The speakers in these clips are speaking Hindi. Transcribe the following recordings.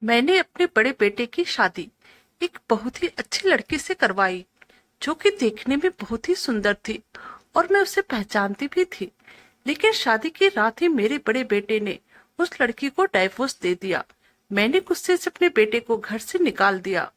मैंने अपने बड़े बेटे की शादी एक बहुत ही अच्छी लड़की से करवाई, जो कि देखने में बहुत ही सुंदर थी और मैं उसे पहचानती भी थी। लेकिन शादी की रात ही मेरे बड़े बेटे ने उस लड़की को डाइवोर्स दे दिया। मैंने गुस्से से अपने बेटे को घर से निकाल दिया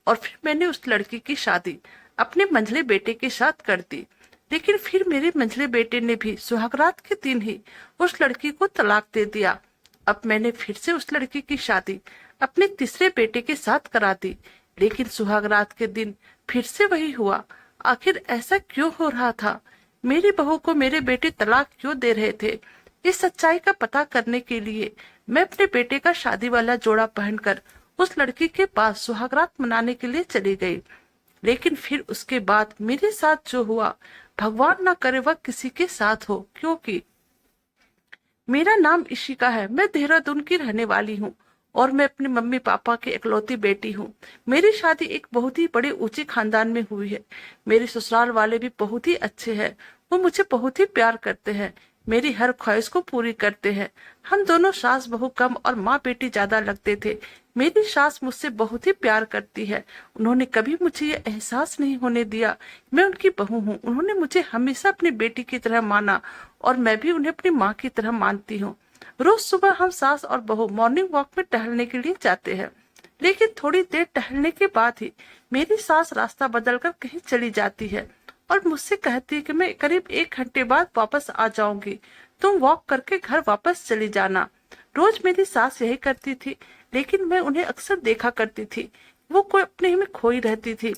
और फिर मैंने उस लड़की की शादी अपने मंझले बेटे के साथ कर दी। लेकिन फिर मेरे मंझले बेटे ने भी सुहागरात के दिन ही उस लड़की को तलाक दे दिया। अब मैंने फिर से उस लड़की की शादी अपने तीसरे बेटे के साथ करा दी, लेकिन सुहागरात के दिन फिर से वही हुआ। आखिर ऐसा क्यों हो रहा था? मेरी बहू को मेरे बेटे तलाक क्यों दे रहे थे? इस सच्चाई का पता करने के लिए मैं अपने बेटे का शादी वाला जोड़ा पहनकर उस लड़की के पास सुहागरात मनाने के लिए चली गई। लेकिन फिर उसके बाद मेरे साथ जो हुआ, भगवान ना करे वह किसी के साथ हो, क्योंकि मेरा नाम इशिका है। मैं देहरादून की रहने वाली हूँ और मैं अपने मम्मी पापा की इकलौती बेटी हूँ। मेरी शादी एक बहुत ही बड़े ऊंचे खानदान में हुई है। मेरे ससुराल वाले भी बहुत ही अच्छे हैं। वो मुझे बहुत ही प्यार करते हैं, मेरी हर ख्वाहिश को पूरी करते हैं। हम दोनों सास बहू कम और माँ बेटी ज्यादा लगते थे। मेरी सास मुझसे बहुत ही प्यार करती है। उन्होंने कभी मुझे ये एहसास नहीं होने दिया मैं उनकी बहू हूँ। उन्होंने मुझे हमेशा अपनी बेटी की तरह माना और मैं भी उन्हें अपनी माँ की तरह मानती हूँ। रोज सुबह हम सास और बहू मॉर्निंग वॉक में टहलने के लिए जाते हैं। लेकिन थोड़ी देर टहलने के बाद ही मेरी सास रास्ता बदलकर कहीं चली जाती है और मुझसे कहती है कि मैं करीब 1 घंटे बाद वापस आ जाऊंगी, तुम वॉक करके घर वापस चली जाना। रोज मेरी सास यही करती थी, लेकिन मैं उन्हें अक्सर देखा करती थी। वो कोई अपने ही में खोई रहती थी।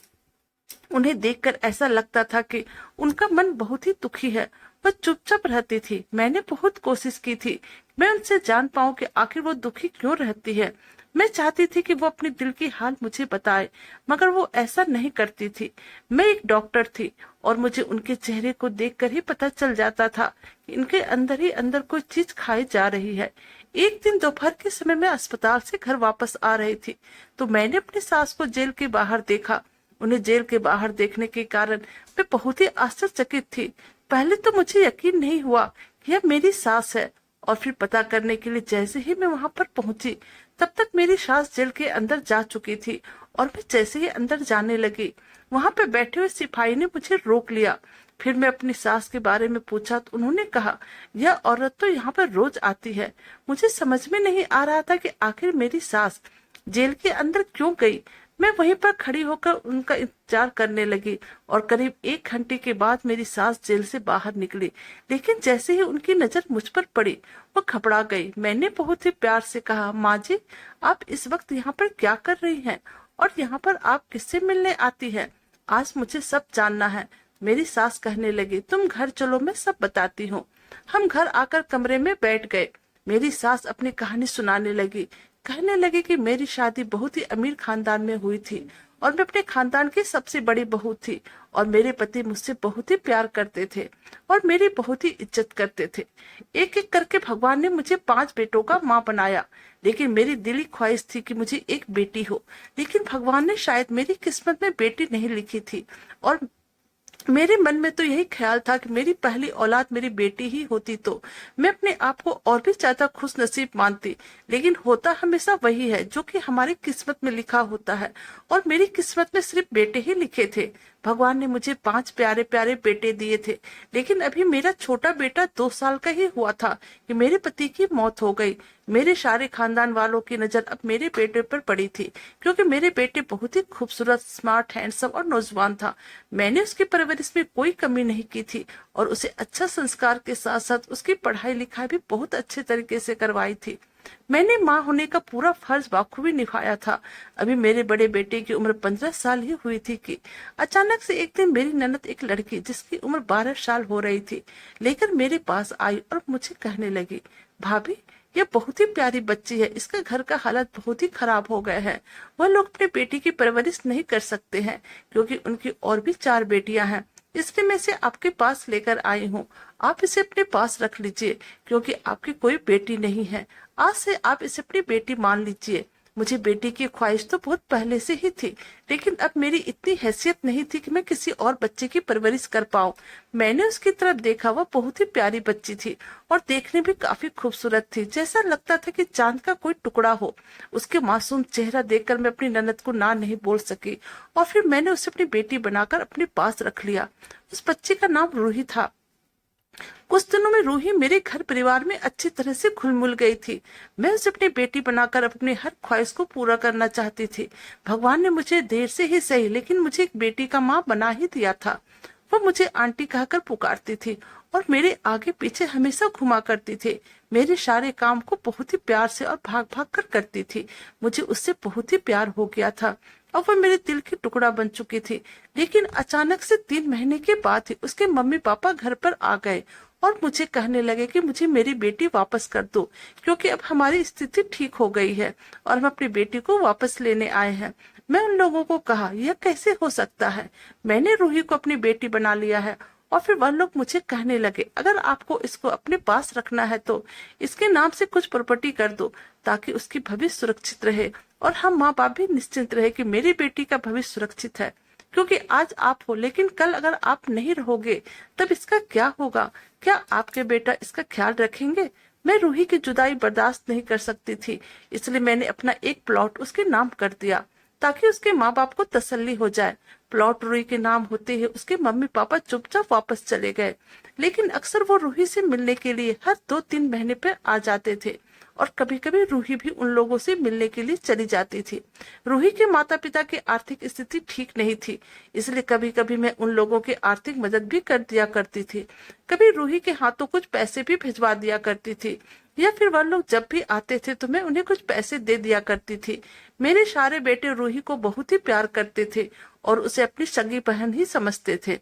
उन्हें देखकर ऐसा लगता था कि उनका मन बहुत ही दुखी है। वह चुपचाप रहती थी। मैंने बहुत कोशिश की थी मैं उनसे जान पाऊं कि आखिर वो दुखी क्यों रहती है। मैं चाहती थी कि वो अपने दिल की हाल मुझे बताए, मगर वो ऐसा नहीं करती थी। मैं एक डॉक्टर थी और मुझे उनके चेहरे को देखकर ही पता चल जाता था कि इनके अंदर ही अंदर कोई चीज खाई जा रही है। एक दिन दोपहर के समय मैं अस्पताल से घर वापस आ रही थी, तो मैंने अपनी सास को जेल के बाहर देखा। उन्हें जेल के बाहर देखने के कारण मैं बहुत ही आश्चर्यचकित थी। पहले तो मुझे यकीन नहीं हुआ कि यह मेरी सास है, और फिर पता करने के लिए जैसे ही मैं वहां पर पहुंची, तब तक मेरी सास जेल के अंदर जा चुकी थी। और मैं जैसे ही अंदर जाने लगी, वहां पर बैठे हुए सिपाही ने मुझे रोक लिया। फिर मैं अपनी सास के बारे में पूछा तो उन्होंने कहा, यह औरत तो यहाँ पर रोज आती है। मुझे समझ में नहीं आ रहा था कि आखिर मेरी सास जेल के अंदर क्यों गई। मैं वहीं पर खड़ी होकर उनका इंतजार करने लगी और करीब 1 घंटे के बाद मेरी सास जेल से बाहर निकली। लेकिन जैसे ही उनकी नजर मुझ पर पड़ी, वो घबरा गई। मैंने बहुत ही प्यार से कहा, माँ जी, आप इस वक्त यहाँ पर क्या कर रही हैं और यहाँ पर आप किससे मिलने आती हैं? आज मुझे सब जानना है। मेरी सास कहने लगी, तुम घर चलो, मैं सब बताती हूँ। हम घर आकर कमरे में बैठ गए। मेरी सास अपनी कहानी सुनाने लगी। कहने लगी कि मेरी शादी बहुत ही अमीर खानदान में हुई थी और मैं अपने खानदान की सबसे बड़ी बहू थी, और मेरे पति मुझसे बहुत ही प्यार करते थे और मेरी बहुत ही इज्जत करते थे। एक एक करके भगवान ने मुझे 5 बेटों का माँ बनाया, लेकिन मेरी दिली ख्वाहिश थी कि मुझे एक बेटी हो। लेकिन भगवान ने शायद मेरी किस्मत में बेटी नहीं लिखी थी, और मेरे मन में तो यही ख्याल था कि मेरी पहली औलाद मेरी बेटी ही होती तो मैं अपने आप को और भी ज्यादा खुश नसीब मानती। लेकिन होता हमेशा वही है जो कि हमारी किस्मत में लिखा होता है, और मेरी किस्मत में सिर्फ बेटे ही लिखे थे। भगवान ने मुझे 5 प्यारे प्यारे बेटे दिए थे, लेकिन अभी मेरा छोटा बेटा 2 साल का ही हुआ था कि मेरे पति की मौत हो गई। मेरे सारे खानदान वालों की नजर अब मेरे बेटे पर पड़ी थी, क्योंकि मेरे बेटे बहुत ही खूबसूरत, स्मार्ट, हैंडसम और नौजवान था। मैंने उसकी परवरिश में कोई कमी नहीं की थी और उसे अच्छा संस्कार के साथ साथ उसकी पढ़ाई लिखाई भी बहुत अच्छे तरीके से करवाई थी। मैंने माँ होने का पूरा फर्ज बाखूबी निभाया था। अभी मेरे बड़े बेटे की उम्र 15 साल ही हुई थी कि अचानक से एक दिन मेरी ननद, एक लड़की जिसकी उम्र 12 साल हो रही थी, लेकर मेरे पास आई और मुझे कहने लगी, भाभी, यह बहुत ही प्यारी बच्ची है, इसका घर का हालत बहुत ही खराब हो गया है। वह लोग अपनी बेटी की परवरिश नहीं कर सकते हैं, क्योंकि उनकी और भी 4 बेटियां हैं। इसलिए मैं इसे आपके पास लेकर आई हूँ। आप इसे अपने पास रख लीजिए, क्योंकि आपकी कोई बेटी नहीं है। आज से आप इसे अपनी बेटी मान लीजिए। मुझे बेटी की ख्वाहिश तो बहुत पहले से ही थी, लेकिन अब मेरी इतनी हैसियत नहीं थी कि मैं किसी और बच्चे की परवरिश कर पाऊं। मैंने उसकी तरफ देखा, वह बहुत ही प्यारी बच्ची थी और देखने भी काफी खूबसूरत थी, जैसा लगता था कि चांद का कोई टुकड़ा हो। उसके मासूम चेहरा देखकर मैं अपनी ननद को ना नहीं बोल सकी और फिर मैंने उसे अपनी बेटी बनाकर अपने पास रख लिया। उस बच्ची का नाम रूही था। कुछ दिनों में रूही मेरे घर परिवार में अच्छी तरह से घुल मिल गई थी। मैं उसे अपनी बेटी बनाकर अपनी हर ख्वाहिश को पूरा करना चाहती थी। भगवान ने मुझे देर से ही सही, लेकिन मुझे एक बेटी का माँ बना ही दिया था। वो मुझे आंटी कहकर पुकारती थी और मेरे आगे पीछे हमेशा घुमा करती थी। मेरे सारे काम को बहुत ही प्यार से और भाग भाग कर करती थी। मुझे उससे बहुत ही प्यार हो गया था और वह मेरे दिल की टुकड़ा बन चुकी थी। लेकिन अचानक से 3 महीने के बाद ही उसके मम्मी पापा घर पर आ गए और मुझे कहने लगे कि मुझे मेरी बेटी वापस कर दो, क्योंकि अब हमारी स्थिति ठीक हो गई है और हम अपनी बेटी को वापस लेने आए हैं। मैं उन लोगों को कहा, यह कैसे हो सकता है? मैंने रूही को अपनी बेटी बना लिया है। और फिर वह लोग मुझे कहने लगे, अगर आपको इसको अपने पास रखना है तो इसके नाम से कुछ प्रॉपर्टी कर दो, ताकि उसकी भविष्य सुरक्षित रहे और हम माँ बाप भी निश्चिंत रहे कि मेरी बेटी का भविष्य सुरक्षित है। क्योंकि आज आप हो, लेकिन कल अगर आप नहीं रहोगे तब इसका क्या होगा? क्या आपके बेटा इसका ख्याल रखेंगे? मैं रूही की जुदाई बर्दाश्त नहीं कर सकती थी, इसलिए मैंने अपना एक प्लॉट उसके नाम कर दिया ताकि उसके माँ बाप को तसल्ली हो जाए। प्लॉट रूही के नाम होते ही उसके मम्मी पापा चुपचाप वापस चले गए, लेकिन अक्सर वो रूही से मिलने के लिए हर 2-3 महीने पे आ जाते थे और कभी कभी रूही भी उन लोगों से मिलने के लिए चली जाती थी। रूही के माता पिता की आर्थिक स्थिति ठीक नहीं थी, इसलिए कभी कभी मैं उन लोगों की आर्थिक मदद भी कर दिया करती थी। कभी रूही के हाथों कुछ पैसे भी भिजवा दिया करती थी, या फिर वह लोग जब भी आते थे तो मैं उन्हें कुछ पैसे दे दिया करती थी। मेरे सारे बेटे रूही को बहुत ही प्यार करते थे और उसे अपनी सगी बहन ही समझते थे।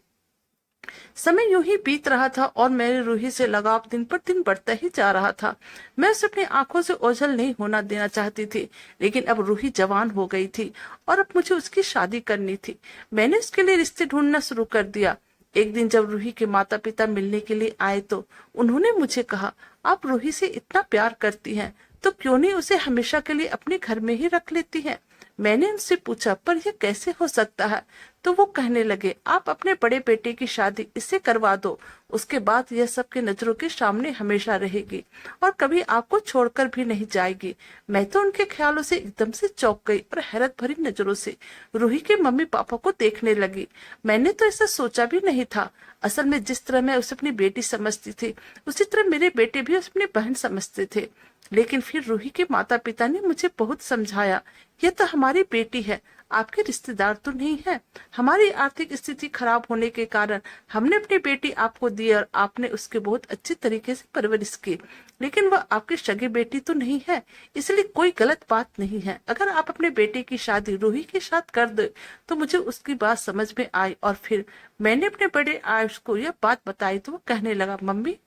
समय यूं ही बीत रहा था और मेरे रूही से लगाव दिन पर दिन बढ़ता ही जा रहा था। मैं उसे अपनी आंखों से ओझल नहीं होना देना चाहती थी, लेकिन अब रूही जवान हो गई थी और अब मुझे उसकी शादी करनी थी। मैंने उसके लिए रिश्ते ढूंढना शुरू कर दिया। एक दिन जब रूही के माता पिता मिलने के लिए आए तो उन्होंने मुझे कहा, आप रूही से इतना प्यार करती हैं तो क्यों नहीं उसे हमेशा के लिए अपने घर में ही रख लेती हैं? मैंने उनसे पूछा, पर यह कैसे हो सकता है? तो वो कहने लगे, आप अपने बड़े बेटे की शादी इससे करवा दो, उसके बाद यह सबके नजरों के सामने हमेशा रहेगी और कभी आपको छोड़कर भी नहीं जाएगी। मैं तो उनके ख्यालों से एकदम से चौंक गई और हैरत भरी नजरों से रूही के मम्मी पापा को देखने लगी। मैंने तो ऐसा सोचा भी नहीं था। असल में जिस तरह मैं उसे अपनी बेटी समझती थी, उसी तरह मेरे बेटे भी उसे अपनी बहन समझते थे। लेकिन फिर रूही के माता पिता ने मुझे बहुत समझाया, यह तो हमारी बेटी है, आपके रिश्तेदार तो नहीं है। हमारी आर्थिक स्थिति खराब होने के कारण हमने अपनी बेटी आपको दी और आपने उसके बहुत अच्छी तरीके से परवरिश की, लेकिन वह आपकी सगी बेटी तो नहीं है, इसलिए कोई गलत बात नहीं है। अगर आप अपने बेटे की शादी रूही के साथ कर दे तो मुझे उसकी बात समझ में आई और फिर मैंने अपने बड़े आयुष को यह बात बताई तो वो कहने लगा, मम्मी,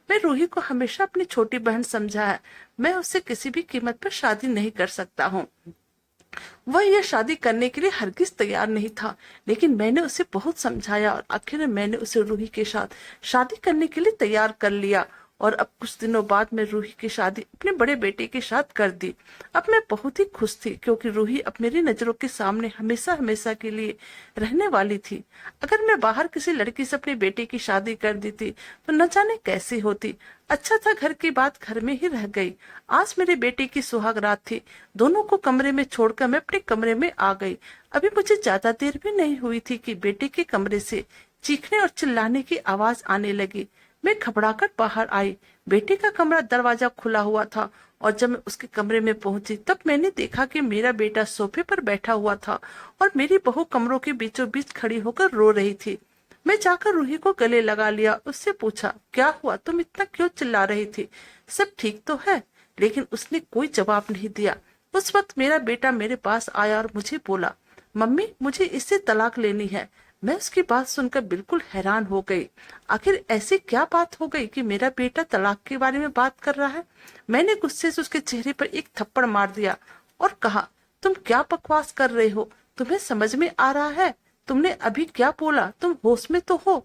मैं रूही को हमेशा अपनी छोटी बहन समझा है, मैं उससे किसी भी कीमत पर शादी नहीं कर सकता हूँ। वह यह शादी करने के लिए हरगिज तैयार नहीं था, लेकिन मैंने उसे बहुत समझाया और आखिर में मैंने उसे रूही के साथ शादी करने के लिए तैयार कर लिया। और अब कुछ दिनों बाद मैं रूही की शादी अपने बड़े बेटे के साथ कर दी। अब मैं बहुत ही खुश थी, क्योंकि रूही अब मेरी नजरों के सामने हमेशा हमेशा के लिए रहने वाली थी। अगर मैं बाहर किसी लड़की से अपने बेटे की शादी कर दी थी तो न जाने कैसी होती। अच्छा था घर की बात घर में ही रह गई। आज मेरे बेटे की सुहाग रात थी। दोनों को कमरे में छोड़कर मैं अपने कमरे में आ गई। अभी मुझे ज्यादा देर भी नहीं हुई थी कि बेटे के कमरे से चीखने और चिल्लाने की आवाज आने लगी। मैं घबराकर बाहर आई। बेटे का कमरा दरवाजा खुला हुआ था और जब मैं उसके कमरे में पहुंची तब मैंने देखा कि मेरा बेटा सोफे पर बैठा हुआ था और मेरी बहू कमरों के बीचों बीच खड़ी होकर रो रही थी। मैं जाकर रूही को गले लगा लिया, उससे पूछा, क्या हुआ, तुम इतना क्यों चिल्ला रही थी, सब ठीक तो है? लेकिन उसने कोई जवाब नहीं दिया। उस वक्त मेरा बेटा मेरे पास आया और मुझे बोला, मम्मी, मुझे इससे तलाक लेनी है। मैं उसकी बात सुनकर बिल्कुल हैरान हो गई। आखिर ऐसी क्या बात हो गई कि मेरा बेटा तलाक के बारे में बात कर रहा है? मैंने गुस्से से उसके चेहरे पर एक थप्पड़ मार दिया और कहा, तुम क्या बकवास कर रहे हो? तुम्हें समझ में आ रहा है? तुमने अभी क्या बोला? तुम होश में तो हो?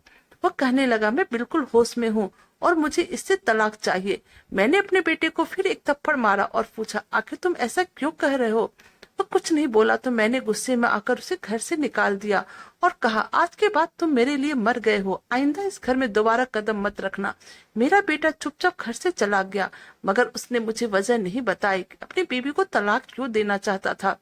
वह कहने लगा, मैं बिल्कुल होश में हूँ और मुझे इससे तलाक चाहिए। मैंने अपने बेटे को फिर एक थप्पड़ मारा और पूछा, आखिर तुम ऐसा क्यों कह रहे हो? वो कुछ नहीं बोला तो मैंने गुस्से में आकर उसे घर से निकाल दिया और कहा, आज के बाद तुम मेरे लिए मर गए हो, आइंदा इस घर में दोबारा कदम मत रखना। मेरा बेटा चुपचाप घर से चला गया, मगर उसने मुझे वजह नहीं बताई कि अपनी बीवी को तलाक क्यों देना चाहता था।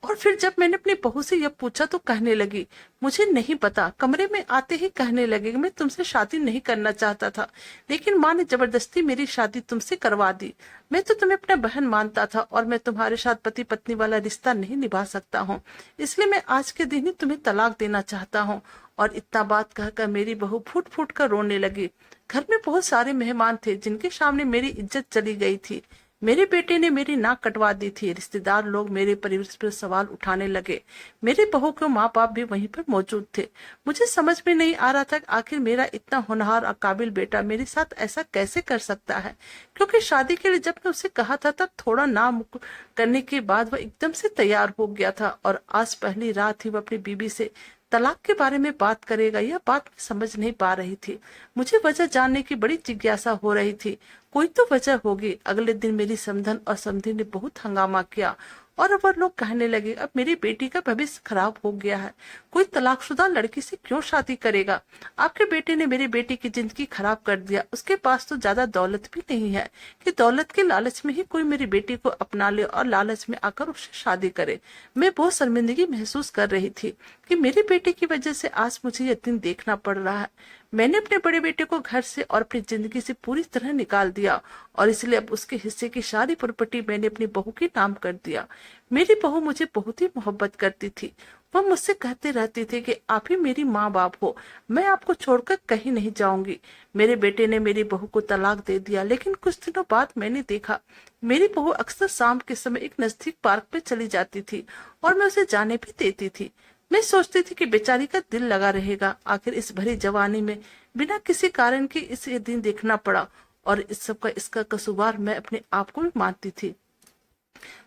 और फिर जब मैंने अपनी बहू से यह पूछा तो कहने लगी, मुझे नहीं पता। कमरे में आते ही कहने लगे, मैं तुमसे शादी नहीं करना चाहता था, लेकिन माँ ने जबरदस्ती मेरी शादी तुमसे करवा दी। मैं तो तुम्हें अपना बहन मानता था और मैं तुम्हारे साथ पति पत्नी वाला रिश्ता नहीं निभा सकता हूँ, इसलिए मैं आज के दिन ही तुम्हें तलाक देना चाहता हूँ। और इतना बात कहकर मेरी बहू फूट फूट कर रोने लगी। घर में बहुत सारे मेहमान थे जिनके सामने मेरी इज्जत चली गई थी। मेरे बेटे ने मेरी नाक कटवा दी थी। रिश्तेदार लोग मेरे परिवार पर सवाल उठाने लगे। मेरे बहू के माँ बाप भी वहीं पर मौजूद थे। मुझे समझ में नहीं आ रहा था कि आखिर मेरा इतना होनहार और काबिल बेटा मेरे साथ ऐसा कैसे कर सकता है, क्योंकि शादी के लिए जब मैं उसे कहा था तब थोड़ा नाम करने के बाद वह एकदम से तैयार हो गया था और आज पहली रात ही वह अपनी बीबी से तलाक के बारे में बात करेगा। यह बात मैं समझ नहीं पा रही थी। मुझे वजह जानने की बड़ी जिज्ञासा हो रही थी। कोई तो वजह होगी। अगले दिन मेरी समधन और समधी ने बहुत हंगामा किया और वह लोग कहने लगे, अब मेरी बेटी का भविष्य खराब हो गया है, कोई तलाकशुदा लड़की से क्यों शादी करेगा? आपके बेटे ने मेरी बेटी की जिंदगी खराब कर दिया। उसके पास तो ज्यादा दौलत भी नहीं है कि दौलत के लालच में ही कोई मेरी बेटी को अपना ले और लालच में आकर उससे शादी करे। मैं बहुत शर्मिंदगी महसूस कर रही थी कि मेरी बेटी की वजह से आज मुझे यह दिन देखना पड़ रहा है। मैंने अपने बड़े बेटे को घर से और अपनी जिंदगी से पूरी तरह निकाल दिया और इसलिए अब उसके हिस्से की सारी प्रॉपर्टी मैंने अपनी बहू के नाम कर दिया। मेरी बहू मुझे बहुत ही मोहब्बत करती थी। वह मुझसे कहते रहती थी कि आप ही मेरी माँ बाप हो, मैं आपको छोड़कर कहीं नहीं जाऊंगी। मेरे बेटे ने मेरी बहू को तलाक दे दिया, लेकिन कुछ दिनों बाद मैंने देखा मेरी बहू अक्सर शाम के समय एक नजदीक पार्क पे चली जाती थी और मैं उसे जाने भी देती थी। मैं सोचती थी कि बेचारी का दिल लगा रहेगा। आखिर इस भरी जवानी में बिना किसी कारण के इसे दिन देखना पड़ा और इस सब का इसका कसूरवार मैं अपने आप को भी मानती थी।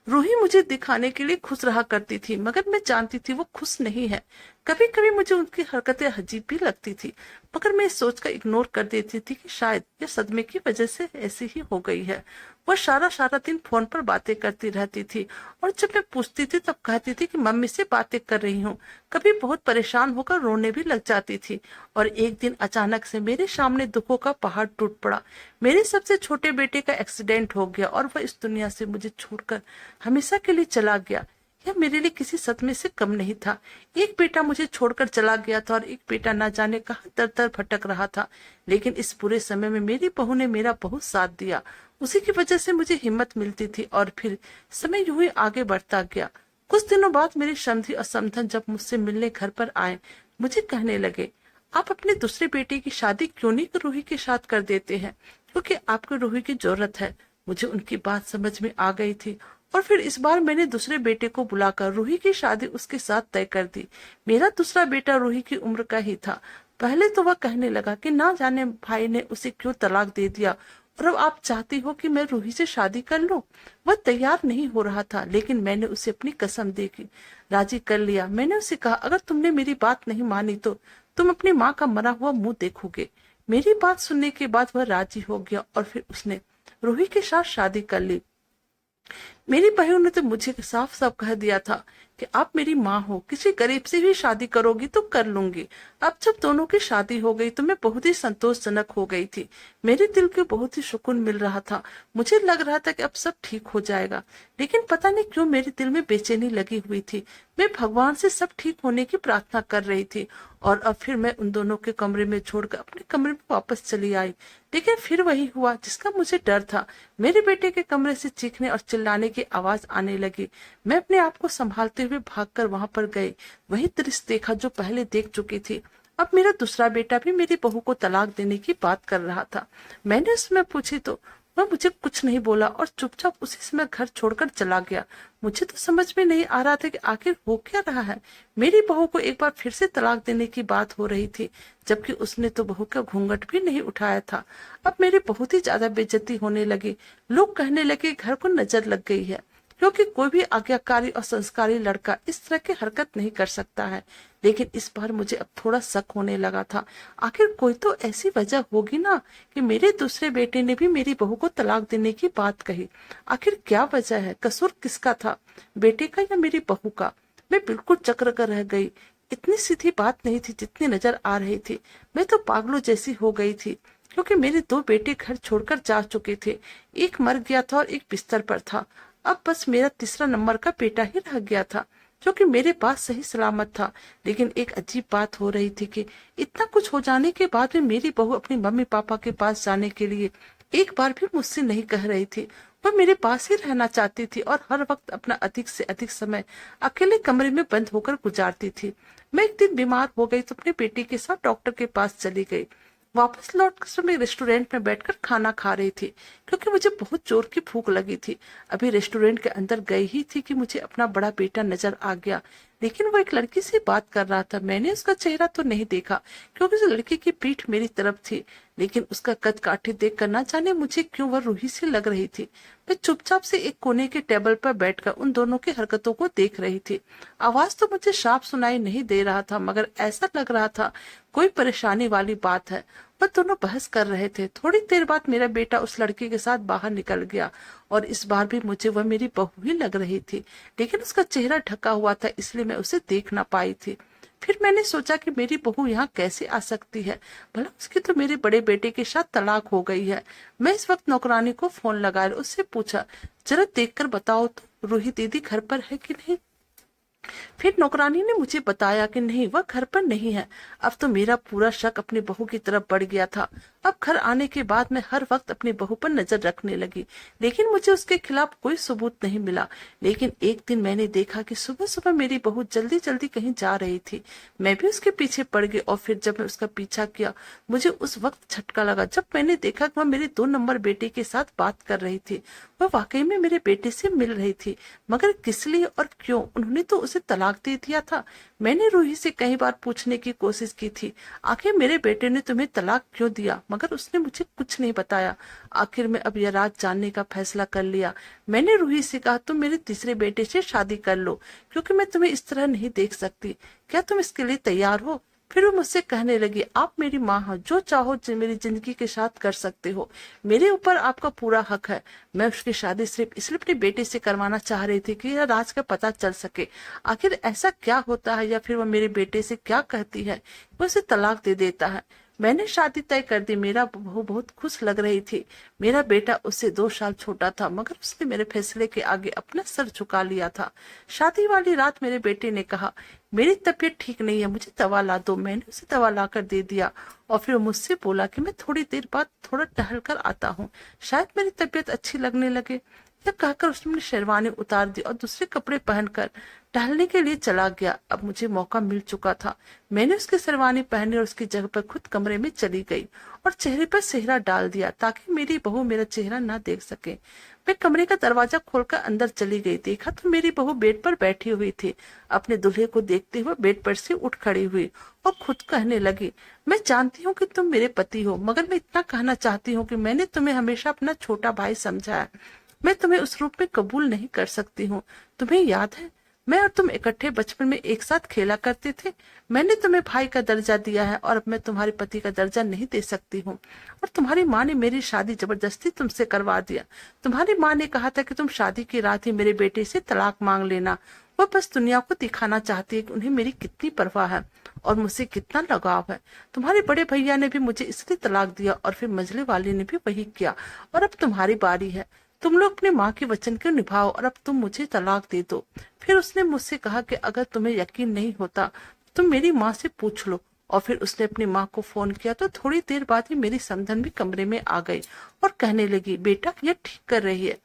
रूही मुझे दिखाने के लिए खुश रहा करती थी, मगर मैं जानती थी वो खुश नहीं है। कभी कभी मुझे उनकी हरकतें अजीब भी लगती थी, मगर मैं इस सोच का इग्नोर कर देती थी कि शायद यह सदमे की वजह से ऐसी ही हो गई है। वह सारा सारा दिन फोन पर बातें करती रहती थी और जब मैं पूछती थी तब कहती थी कि मम्मी से बातें कर रही हूँ। कभी बहुत परेशान होकर रोने भी लग जाती थी और एक दिन अचानक से मेरे सामने दुखों का पहाड़ टूट पड़ा। मेरे सबसे छोटे बेटे का एक्सीडेंट हो गया और वह इस दुनिया से मुझे छोड़कर हमेशा के लिए चला गया। यह मेरे लिए किसी सदमे से कम नहीं था। एक बेटा मुझे छोड़कर चला गया था और एक बेटा ना जाने कहां दर दर भटक रहा था, लेकिन इस पूरे समय में मेरी बहू ने मेरा बहुत साथ दिया। उसी की वजह से मुझे हिम्मत मिलती थी और फिर समय यूं ही आगे बढ़ता गया। कुछ दिनों बाद मेरी समधी और समधन जब मुझसे मिलने घर पर आए, मुझे कहने लगे, आप अपने दूसरे बेटे की शादी क्यों नहीं रूही के साथ कर देते हैं, क्योंकि आपको रूही की जरूरत है। मुझे उनकी बात समझ में आ गई थी और फिर इस बार मैंने दूसरे बेटे को बुलाकर रूही की शादी उसके साथ तय कर दी। मेरा दूसरा बेटा रूही की उम्र का ही था। पहले तो वह कहने लगा कि ना जाने भाई ने उसे क्यों तलाक दे दिया और अब आप चाहती हो कि मैं रूही से शादी कर लूं। वह तैयार नहीं हो रहा था, लेकिन मैंने उसे अपनी कसम देकर राजी कर लिया। मैंने उसे कहा, अगर तुमने मेरी बात नहीं मानी तो तुम अपनी माँ का मरा हुआ मुंह देखोगे। मेरी बात सुनने के बाद वह राजी हो गया और फिर उसने रूही के साथ शादी कर ली। मेरी बहन ने तो मुझे साफ साफ कह दिया था कि आप मेरी माँ हो, किसी गरीब से भी शादी करोगी तो कर लूंगी। अब जब दोनों की शादी हो गई तो मैं बहुत ही संतोषजनक हो गई थी। मेरे दिल को बहुत ही सुकून मिल रहा था। मुझे लग रहा था कि अब सब ठीक हो जाएगा, लेकिन पता नहीं क्यों मेरे दिल में बेचैनी लगी हुई थी। मैं भगवान से सब ठीक होने की प्रार्थना कर रही थी और अब फिर मैं उन दोनों के कमरे में छोड़कर अपने कमरे में वापस चली आई। लेकिन फिर वही हुआ जिसका मुझे डर था। मेरे बेटे के कमरे से चीखने और चिल्लाने की आवाज आने लगी। मैं अपने आप को संभालते हुए भागकर वहां पर गई। वही दृश्य देखा जो पहले देख चुकी थी। अब मेरा दूसरा बेटा भी मेरी बहू को तलाक देने की बात कर रहा था। मैंने उसमें पूछी तो वह मुझे कुछ नहीं बोला और चुपचाप उसी समय घर छोड़कर चला गया। मुझे तो समझ में नहीं आ रहा था कि आखिर हो क्या रहा है। मेरी बहू को एक बार फिर से तलाक देने की बात हो रही थी, जबकि उसने तो बहू का घूंघट भी नहीं उठाया था। अब मेरी बहुत ही ज्यादा बेइज्जती होने लगी। लोग कहने लगे घर को नजर लग गई है। क्योंकि कोई भी आज्ञाकारी और संस्कारी लड़का इस तरह की हरकत नहीं कर सकता है। लेकिन इस बार मुझे अब थोड़ा शक होने लगा था। आखिर कोई तो ऐसी वजह होगी ना कि मेरे दूसरे बेटे ने भी मेरी बहू को तलाक देने की बात कही। आखिर क्या वजह है? कसूर किसका था, बेटे का या मेरी बहू का? मैं बिल्कुल चक्र कर रह गई। इतनी सीधी बात नहीं थी जितनी नजर आ रही थी। मैं तो पागलों जैसी हो गई थी, क्योंकि मेरे दो बेटे घर छोड़कर जा चुके थे। एक मर गया था और एक बिस्तर पर था। अब बस मेरा तीसरा नंबर का बेटा ही रह गया था, जो कि मेरे पास सही सलामत था। लेकिन एक अजीब बात हो रही थी कि इतना कुछ हो जाने के बाद भी मेरी बहू अपनी मम्मी पापा के पास जाने के लिए एक बार भी मुझसे नहीं कह रही थी। वह मेरे पास ही रहना चाहती थी और हर वक्त अपना अधिक से अधिक समय अकेले कमरे में बंद होकर गुजारती थी। मैं एक दिन बीमार हो गई तो अपने बेटे के साथ डॉक्टर के पास चली गई। वापस लौटकर मैं रेस्टोरेंट में बैठकर खाना खा रही थी, क्योंकि मुझे बहुत जोर की भूख लगी थी। अभी रेस्टोरेंट के अंदर गई ही थी कि मुझे अपना बड़ा बेटा नजर आ गया, लेकिन वो एक लड़की से बात कर रहा था। मैंने उसका चेहरा तो नहीं देखा, क्योंकि उस लड़की की पीठ मेरी तरफ थी, लेकिन उसका कद काठी देख कर ना जाने मुझे क्यों वह रूही सी लग रही थी। मैं चुपचाप से एक कोने के टेबल पर बैठकर उन दोनों की हरकतों को देख रही थी। आवाज तो मुझे साफ सुनाई नहीं दे रहा था, मगर ऐसा लग रहा था कोई परेशानी वाली बात है। वह दोनों बहस कर रहे थे। थोड़ी देर बाद मेरा बेटा उस लड़की के साथ बाहर निकल गया, और इस बार भी मुझे वह मेरी बहू ही लग रही थी, लेकिन उसका चेहरा ढका हुआ था, इसलिए मैं उसे देख ना पाई थी। फिर मैंने सोचा कि मेरी बहू यहाँ कैसे आ सकती है, भला उसकी तो मेरे बड़े बेटे के साथ तलाक हो गई है। मैं इस वक्त नौकरानी को फोन लगाया, उससे पूछा, जरा देखकर बताओ तो रूही दीदी घर पर है कि नहीं। फिर नौकरानी ने मुझे बताया कि नहीं, वह घर पर नहीं है। अब तो मेरा पूरा शक अपनी बहू की तरफ बढ़ गया था। अब घर आने के बाद मैं हर वक्त अपनी बहू पर नजर रखने लगी, लेकिन मुझे उसके खिलाफ कोई सबूत नहीं मिला। लेकिन एक दिन मैंने देखा कि सुबह सुबह मेरी बहू जल्दी जल्दी कहीं जा रही थी। मैं भी उसके पीछे पड़ गई, और फिर जब मैं उसका पीछा किया, मुझे उस वक्त झटका लगा जब मैंने देखा कि वह मेरे 2 नंबर बेटे के साथ बात कर रही थी। वह वाकई में मेरे बेटे से मिल रही थी, मगर किस लिए और क्यों? उन्होंने तो उसे तलाक दे दिया था। मैंने रूही से कई बार पूछने की कोशिश की थी, आखिर मेरे बेटे ने तुम्हें तलाक क्यों दिया, मगर उसने मुझे कुछ नहीं बताया। आखिर में अब यह रात जानने का फैसला कर लिया। मैंने रूही से कहा, तुम मेरे तीसरे बेटे से शादी कर लो, क्योंकि मैं तुम्हें इस तरह नहीं देख सकती। क्या तुम इसके लिए तैयार हो? फिर वो मुझसे कहने लगी, आप मेरी माँ हो, जो चाहो मेरी जिंदगी के साथ कर सकते हो। मेरे ऊपर आपका पूरा हक है। मैं उसकी शादी सिर्फ इसलिए अपने बेटे से करवाना चाह रही थी कि यह राज का पता चल सके। आखिर ऐसा क्या होता है, या फिर वह मेरे बेटे से क्या कहती है, वो उसे तलाक दे देता है। मैंने शादी तय कर दी। मेरा बहू बहुत खुश लग रही थी। मेरा बेटा उससे 2 साल छोटा था, मगर उसने मेरे फैसले के आगे अपना सर झुका लिया था। शादी वाली रात मेरे बेटे ने कहा, मेरी तबीयत ठीक नहीं है, मुझे दवा ला दो। मैंने उसे दवा ला कर दे दिया, और फिर मुझसे बोला कि मैं थोड़ी देर बाद थोड़ा टहल कर आता हूँ, शायद मेरी तबीयत अच्छी लगने लगे। यह कहकर उसने शेरवानी उतार दी और दूसरे कपड़े पहनकर टहलने के लिए चला गया। अब मुझे मौका मिल चुका था। मैंने उसकी शेरवानी पहनी और उसकी जगह पर खुद कमरे में चली गई और चेहरे पर सेहरा डाल दिया, ताकि मेरी बहू मेरा चेहरा ना देख सके। मैं कमरे का दरवाजा खोलकर अंदर चली गई। देखा तो मेरी बहू बेड पर बैठी हुई थी। अपने दूल्हे को देखते हुए बेड पर से उठ खड़ी हुई और खुद कहने लगी, मैं जानती हूँ कि तुम मेरे पति हो, मगर मैं इतना कहना चाहती हूँ कि मैंने तुम्हें हमेशा अपना छोटा भाई समझा है। मैं तुम्हें उस रूप में कबूल नहीं कर सकती हूँ। तुम्हें याद है, मैं और तुम इकट्ठे बचपन में एक साथ खेला करते थे। मैंने तुम्हें भाई का दर्जा दिया है, और अब मैं तुम्हारे पति का दर्जा नहीं दे सकती हूँ। और तुम्हारी माँ ने मेरी शादी जबरदस्ती तुमसे करवा दिया। तुम्हारी माँ ने कहा था कि तुम शादी की रात ही मेरे बेटे से तलाक मांग लेना। वह बस दुनिया को दिखाना चाहती है कि उन्हें मेरी कितनी परवाह है और मुझसे कितना लगाव है। तुम्हारे बड़े भैया ने भी मुझे इसलिए तलाक दिया, और फिर मंझले वाले ने भी वही किया, और अब तुम्हारी बारी है। तुम लोग अपने माँ के वचन को निभाओ, और अब तुम मुझे तलाक दे दो। फिर उसने मुझसे कहा कि अगर तुम्हें यकीन नहीं होता तुम मेरी माँ से पूछ लो। और फिर उसने अपनी माँ को फोन किया, तो थोड़ी देर बाद ही मेरी समधन भी कमरे में आ गई और कहने लगी, बेटा यह ठीक कर रही है।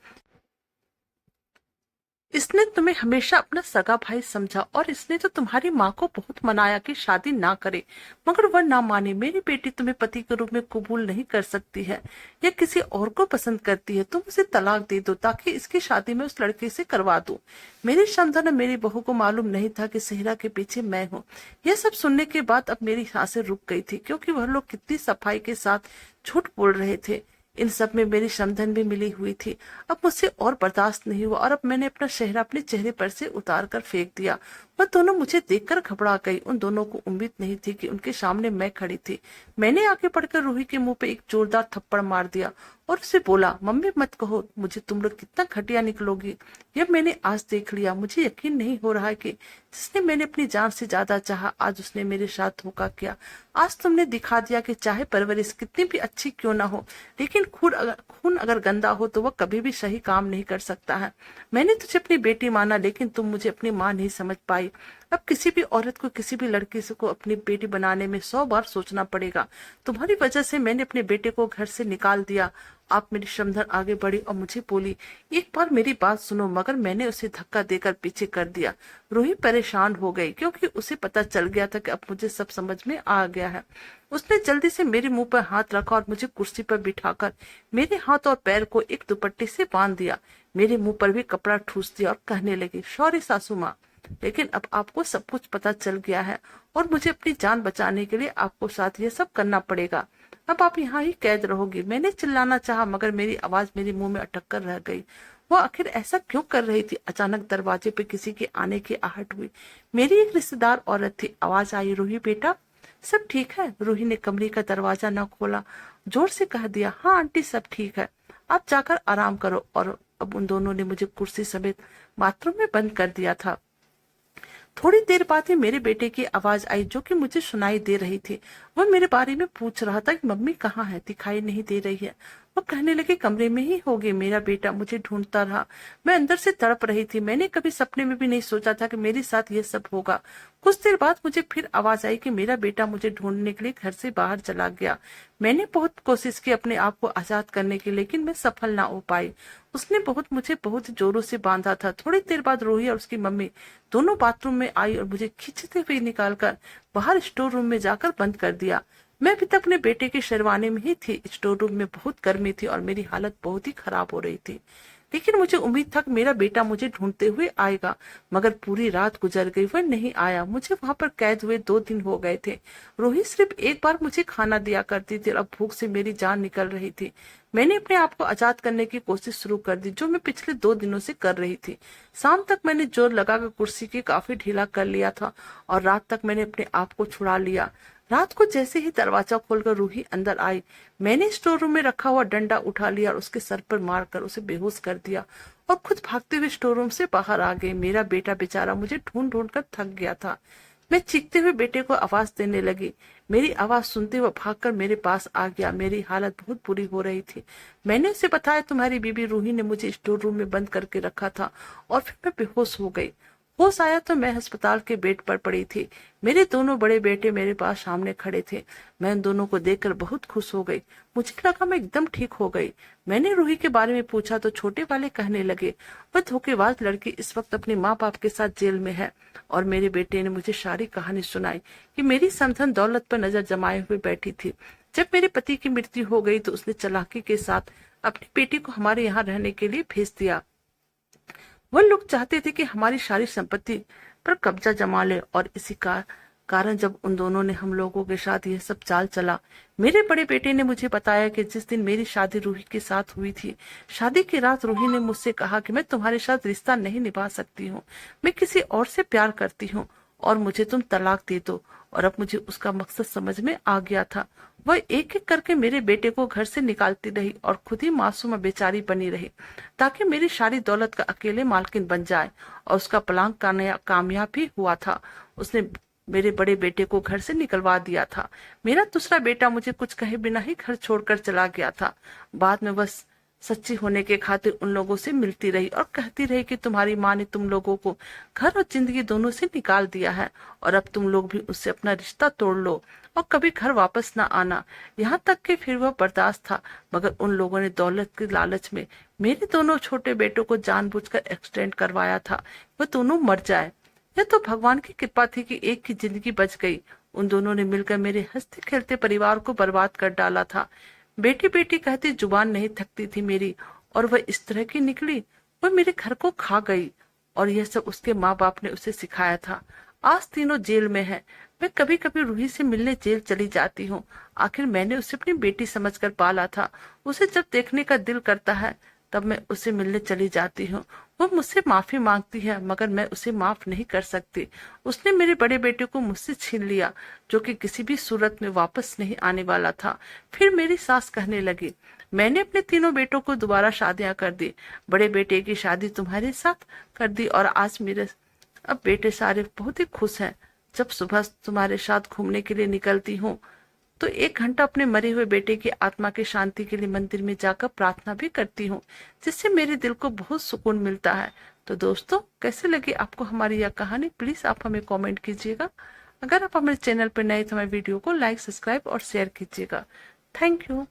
इसने तुम्हें हमेशा अपना सगा भाई समझा, और इसने तो तुम्हारी माँ को बहुत मनाया कि शादी ना करे, मगर वह ना मानी। मेरी बेटी तुम्हें पति के रूप में कबूल नहीं कर सकती है, या किसी और को पसंद करती है। तुम उसे तलाक दे दो, ताकि इसकी शादी में उस लड़के से करवा दूं। मेरी समधन और मेरी बहू को मालूम नहीं था कि सेहरा के पीछे मैं हूँ। यह सब सुनने के बाद अब मेरी सांसें रुक गई थी, क्योंकि वह लोग कितनी सफाई के साथ झूठ बोल रहे थे। इन सब में मेरी श्रमधन भी मिली हुई थी। अब मुझसे और बर्दाश्त नहीं हुआ और अब मैंने अपना सेहरा अपने चेहरे पर से उतार कर फेंक दिया। वह दोनों मुझे देखकर घबरा गई। उन दोनों को उम्मीद नहीं थी कि उनके सामने मैं खड़ी थी। मैंने आगे बढ़कर रूही के मुंह पे एक जोरदार थप्पड़ मार दिया और उसे बोला, मम्मी मत कहो मुझे, तुम लोग कितना घटिया निकलोगी। यह मैंने आज देख लिया। मुझे यकीन नहीं हो रहा है कि जिसने मैंने अपनी जान से ज्यादा चाहा, आज उसने मेरे साथ धोखा किया। आज तुमने दिखा दिया कि चाहे परवरिश कितनी भी अच्छी क्यों ना हो, लेकिन खून अगर गंदा हो तो वह कभी भी सही काम नहीं कर सकता है। मैंने तुझे अपनी बेटी माना, लेकिन तुम मुझे अपनी माँ नहीं समझ पाई। अब किसी भी औरत को, किसी भी लड़की को अपनी बेटी बनाने में 100 बार सोचना पड़ेगा। तुम्हारी वजह से मैंने अपने बेटे को घर से निकाल दिया। आप मेरी श्रमधन आगे बढ़ी और मुझे बोली, एक बार मेरी बात सुनो, मगर मैंने उसे धक्का देकर पीछे कर दिया। रूही परेशान हो गई क्योंकि उसे पता चल गया था कि अब मुझे सब समझ में आ गया है। उसने जल्दी से मेरे मुंह पर हाथ रखा और मुझे कुर्सी पर बिठाकर मेरे हाथ और पैर को एक दुपट्टे से बांध दिया। मेरे मुंह पर भी कपड़ा ठूस दिया और कहने लगी, सॉरी सासू माँ, लेकिन अब आपको सब कुछ पता चल गया है और मुझे अपनी जान बचाने के लिए आपको साथ ये सब करना पड़ेगा। अब आप यहाँ ही कैद रहोगी। मैंने चिल्लाना चाहा, मगर मेरी आवाज मेरे मुंह में अटक कर रह गई। वो आखिर ऐसा क्यों कर रही थी? अचानक दरवाजे पे किसी के आने की आहट हुई। मेरी एक रिश्तेदार औरत थी। आवाज आई, रूही बेटा, सब ठीक है? रूही ने कमरे का दरवाजा न खोला, जोर से कह दिया, हाँ आंटी सब ठीक है, आप जाकर आराम करो। और अब उन दोनों ने मुझे कुर्सी समेत बाथरूम में बंद कर दिया था। थोड़ी देर बाद ही मेरे बेटे की आवाज आई, जो कि मुझे सुनाई दे रही थी। वह मेरे बारे में पूछ रहा था कि मम्मी कहाँ है, दिखाई नहीं दे रही है। वो कहने लगे, कमरे में ही होगी। मेरा बेटा मुझे ढूंढता रहा। मैं अंदर से तड़प रही थी। मैंने कभी सपने में भी नहीं सोचा था कि मेरे साथ ये सब होगा। कुछ देर बाद मुझे फिर आवाज आई कि मेरा बेटा मुझे ढूंढने के लिए घर से बाहर चला गया। मैंने बहुत कोशिश की अपने आप को आजाद करने की, लेकिन मैं सफल ना हो पाई। उसने मुझे बहुत जोरों से बांधा था। थोड़ी देर बाद रूही और उसकी मम्मी दोनों बाथरूम में आई और मुझे खींचते हुए निकालकर बाहर स्टोर रूम में जाकर बंद कर दिया। मैं अभी तक अपने बेटे के शेरवानी में ही थी। स्टोर रूम में बहुत गर्मी थी और मेरी हालत बहुत ही खराब हो रही थी, लेकिन मुझे उम्मीद था कि मेरा बेटा मुझे ढूंढते हुए आएगा। मगर पूरी रात गुजर गई, वह नहीं आया। मुझे वहां पर कैद हुए 2 दिन हो गए थे। रोहित सिर्फ एक बार मुझे खाना दिया करती थी और अब भूख से मेरी जान निकल रही थी। मैंने अपने आप को आजाद करने की कोशिश शुरू कर दी, जो मैं पिछले 2 दिनों से कर रही थी। शाम तक मैंने जोर लगाकर कुर्सी की काफी ढीला कर लिया था और रात तक मैंने अपने आप को छुड़ा लिया। रात को जैसे ही दरवाजा खोलकर रूही अंदर आई, मैंने स्टोर रूम में रखा हुआ डंडा उठा लिया और उसके सर पर मारकर उसे बेहोश कर दिया और खुद भागते हुए स्टोर रूम से बाहर आ गई। मेरा बेटा बेचारा मुझे ढूंढ ढूंढ कर थक गया था। मैं चीखते हुए बेटे को आवाज देने लगी। मेरी आवाज सुनते हुए भागकर मेरे पास आ गया। मेरी हालत बहुत बुरी हो रही थी। मैंने उसे बताया, तुम्हारी बीबी रूही ने मुझे स्टोर रूम में बंद करके रखा था और फिर मैं बेहोश हो गई। होश आया तो मैं अस्पताल के बेड पर पड़ी थी। मेरे दोनों बड़े बेटे मेरे पास सामने खड़े थे। मैं उन दोनों को देखकर बहुत खुश हो गई। मुझे लगा मैं एकदम ठीक हो गई। मैंने रूही के बारे में पूछा तो छोटे वाले कहने लगे, वह धोखेबाज लड़की इस वक्त अपने माँ बाप के साथ जेल में है। और मेरे बेटे ने मुझे सारी कहानी सुनाई कि मेरी समधन दौलत पर नजर जमाए हुए बैठी थी। जब मेरे पति की मृत्यु हो गई तो उसने चालाकी के साथ अपनी बेटी को हमारे यहाँ रहने के लिए भेज दिया। वह लोग चाहते थे कि हमारी सारी संपत्ति पर कब्जा जमा ले और इसी कारण जब उन दोनों ने हम लोगों के साथ यह सब चाल चला। मेरे बड़े बेटे ने मुझे बताया कि जिस दिन मेरी शादी रूही के साथ हुई थी, शादी की रात रूही ने मुझसे कहा कि मैं तुम्हारे साथ रिश्ता नहीं निभा सकती हूँ, मैं किसी और से प्यार करती हूँ और मुझे तुम तलाक दे दो। और अब मुझे उसका मकसद समझ में आ गया था। वह एक एक करके मेरे बेटे को घर से निकालती रही और खुद ही मासूम बेचारी बनी रही, ताकि मेरी सारी दौलत का अकेले मालकिन बन जाए। और उसका प्लान कामयाब भी हुआ था। उसने मेरे बड़े बेटे को घर से निकलवा दिया था। मेरा दूसरा बेटा मुझे कुछ कहे बिना ही घर छोड़कर चला गया था। बाद में बस सच्ची होने के खातिर उन लोगों से मिलती रही और कहती रही कि तुम्हारी माँ ने तुम लोगों को घर और जिंदगी दोनों से निकाल दिया है और अब तुम लोग भी उससे अपना रिश्ता तोड़ लो और कभी घर वापस ना आना। यहाँ तक कि फिर वह बर्दाश्त था, मगर उन लोगों ने दौलत के लालच में मेरे दोनों छोटे बेटों को जानबूझकर एक्सीडेंट करवाया था, वह दोनों मर जाए। यह तो भगवान की कृपा थी कि एक की जिंदगी बच गई। उन दोनों ने मिलकर मेरे हंसते खेलते परिवार को बर्बाद कर डाला था। बेटी बेटी कहती जुबान नहीं थकती थी मेरी, और वह इस तरह की निकली। वह मेरे घर को खा गई और यह सब उसके माँ बाप ने उसे सिखाया था। आज तीनों जेल में है। मैं कभी कभी रूही से मिलने जेल चली जाती हूँ। आखिर मैंने उसे अपनी बेटी समझकर पाला था। उसे जब देखने का दिल करता है तब मैं उसे मिलने चली जाती हूँ। वो मुझसे माफी मांगती है मगर मैं उसे माफ नहीं कर सकती। उसने मेरे बड़े बेटे को मुझसे छीन लिया, जो कि किसी भी सूरत में वापस नहीं आने वाला था। फिर मेरी सास कहने लगी, मैंने अपने तीनों बेटों को दोबारा शादियां कर दी। बड़े बेटे की शादी तुम्हारे साथ कर दी और आज मेरे अब बेटे सारे बहुत ही खुश हैं। जब सुबह तुम्हारे साथ घूमने के लिए निकलती हूँ तो 1 घंटा अपने मरे हुए बेटे की आत्मा की शांति के लिए मंदिर में जाकर प्रार्थना भी करती हूँ, जिससे मेरे दिल को बहुत सुकून मिलता है। तो दोस्तों, कैसे लगी आपको हमारी यह कहानी, प्लीज आप हमें कमेंट कीजिएगा। अगर आप हमारे चैनल पर नए तो हमारे वीडियो को लाइक, सब्सक्राइब और शेयर कीजिएगा। Thank you.